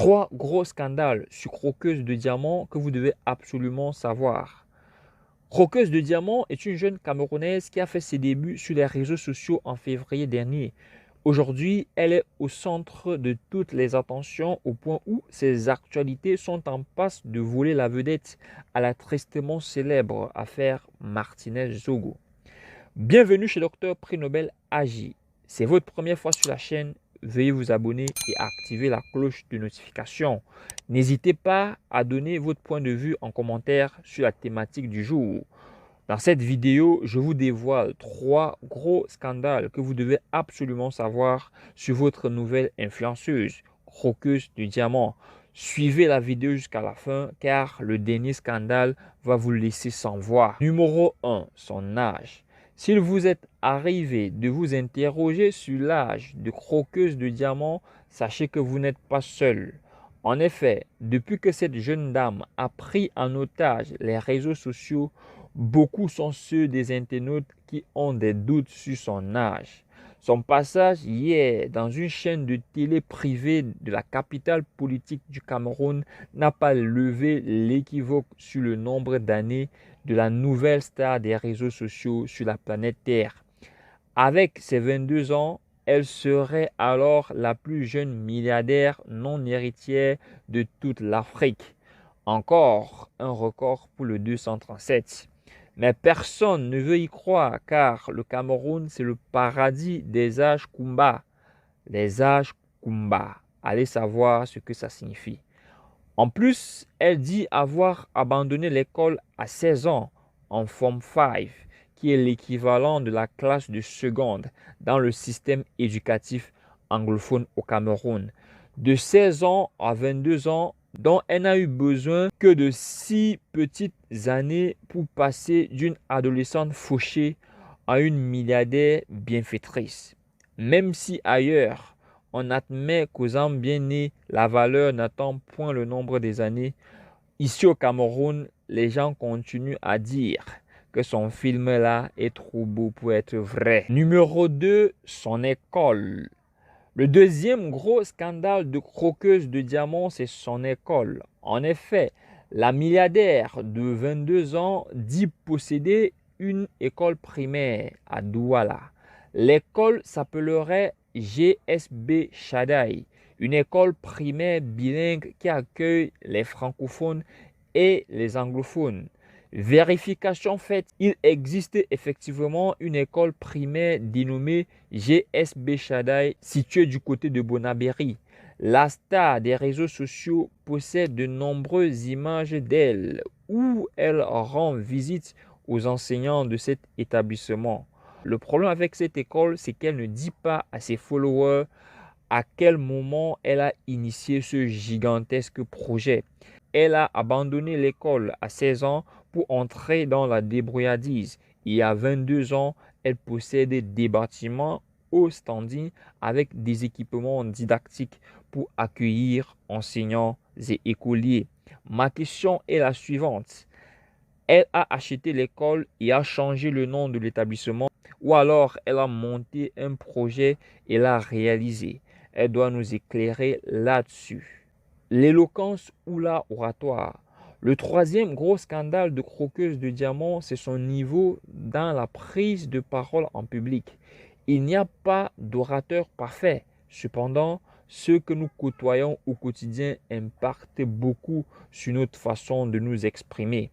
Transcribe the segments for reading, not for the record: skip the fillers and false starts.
Trois gros scandales sur Croqueuse de Diamants que vous devez absolument savoir. Croqueuse de Diamants est une jeune Camerounaise qui a fait ses débuts sur les réseaux sociaux en février dernier. Aujourd'hui, elle est au centre de toutes les attentions au point où ses actualités sont en passe de voler la vedette à la tristement célèbre affaire Martinez-Zogo. Bienvenue chez Docteur Prix Nobel AJ. C'est votre première fois sur la chaîne, veuillez vous abonner et activer la cloche de notification. N'hésitez pas à donner votre point de vue en commentaire sur la thématique du jour. Dans cette vidéo, je vous dévoile trois gros scandales que vous devez absolument savoir sur votre nouvelle influenceuse, Croqueuse de Diamants. Suivez la vidéo jusqu'à la fin car le dernier scandale va vous laisser sans voix. Numéro 1. Son âge. S'il vous est arrivé de vous interroger sur l'âge de Croqueuse de Diamants, sachez que vous n'êtes pas seul. En effet, depuis que cette jeune dame a pris en otage les réseaux sociaux, beaucoup sont ceux des internautes qui ont des doutes sur son âge. Son passage hier dans une chaîne de télé privée de la capitale politique du Cameroun n'a pas levé l'équivoque sur le nombre d'années de la nouvelle star des réseaux sociaux sur la planète Terre. Avec ses 22 ans, elle serait alors la plus jeune milliardaire non héritière de toute l'Afrique. Encore un record pour le 237. Mais personne ne veut y croire car le Cameroun, c'est le paradis des âges Kumba. Les âges Kumba. Allez savoir ce que ça signifie. En plus, elle dit avoir abandonné l'école à 16 ans en Form 5, qui est l'équivalent de la classe de seconde dans le système éducatif anglophone au Cameroun. De 16 ans à 22 ans, dont elle n'a eu besoin que de 6 petites années pour passer d'une adolescente fauchée à une milliardaire bienfaitrice. Même si ailleurs, on admet qu'aux hommes bien nés, la valeur n'attend point le nombre des années, ici au Cameroun, les gens continuent à dire que son film-là est trop beau pour être vrai. Numéro 2, son école. Le deuxième gros scandale de Croqueuse de Diamants, c'est son école. En effet, la milliardaire de 22 ans dit posséder une école primaire à Douala. L'école s'appellerait GSB Chadaï, une école primaire bilingue qui accueille les francophones et les anglophones. Vérification faite, il existe effectivement une école primaire dénommée GSB Chadaï située du côté de Bonabéry. La star des réseaux sociaux possède de nombreuses images d'elle où elle rend visite aux enseignants de cet établissement. Le problème avec cette école, c'est qu'elle ne dit pas à ses followers à quel moment elle a initié ce gigantesque projet. Elle a abandonné l'école à 16 ans pour entrer dans la débrouillardise. Et à 22 ans, elle possède des bâtiments haut standing avec des équipements didactiques pour accueillir enseignants et écoliers. Ma question est la suivante. Elle a acheté l'école et a changé le nom de l'établissement ou alors elle a monté un projet et l'a réalisé. Elle doit nous éclairer là-dessus. L'éloquence ou la oratoire. Le troisième gros scandale de Croqueuse de Diamants, c'est son niveau dans la prise de parole en public. Il n'y a pas d'orateur parfait. Cependant, ceux que nous côtoyons au quotidien impactent beaucoup sur notre façon de nous exprimer.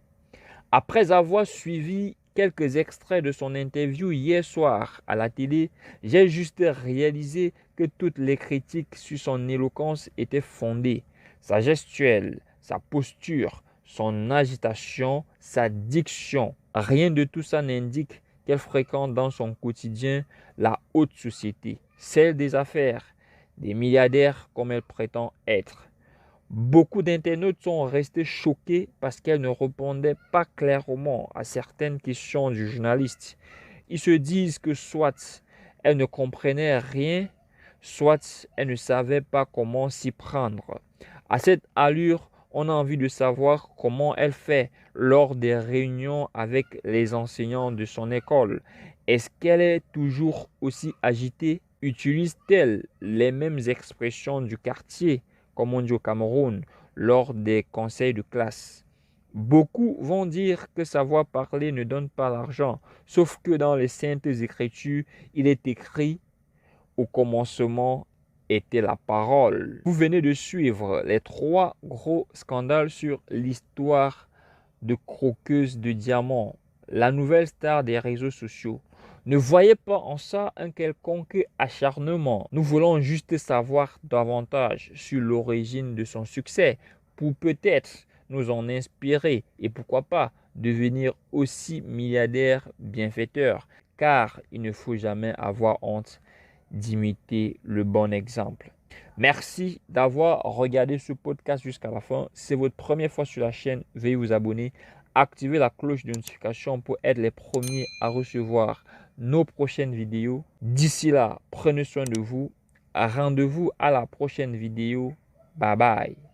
Après avoir suivi quelques extraits de son interview hier soir à la télé, j'ai juste réalisé que toutes les critiques sur son éloquence étaient fondées. Sa gestuelle, sa posture, son agitation, sa diction, rien de tout ça n'indique qu'elle fréquente dans son quotidien la haute société, celle des affaires, des milliardaires comme elle prétend être. Beaucoup d'internautes sont restés choqués parce qu'elle ne répondait pas clairement à certaines questions du journaliste. Ils se disent que soit elle ne comprenait rien, soit elle ne savait pas comment s'y prendre. À cette allure, on a envie de savoir comment elle fait lors des réunions avec les enseignants de son école. Est-ce qu'elle est toujours aussi agitée? Utilise-t-elle les mêmes expressions du quartier comme on dit au Cameroun, lors des conseils de classe. Beaucoup vont dire que savoir parler ne donne pas l'argent, sauf que dans les Saintes Écritures, il est écrit au commencement était la parole. Vous venez de suivre les 3 gros scandales sur l'histoire de Croqueuse de Diamant, la nouvelle star des réseaux sociaux. Ne voyez pas en ça un quelconque acharnement. Nous voulons juste savoir davantage sur l'origine de son succès pour peut-être nous en inspirer et pourquoi pas devenir aussi milliardaire bienfaiteur, car il ne faut jamais avoir honte d'imiter le bon exemple. Merci d'avoir regardé ce podcast jusqu'à la fin. Si c'est votre première fois sur la chaîne, veuillez vous abonner, activer la cloche de notification pour être les premiers à recevoir nos prochaines vidéos. D'ici là, prenez soin de vous. Rendez-vous à la prochaine vidéo. Bye bye.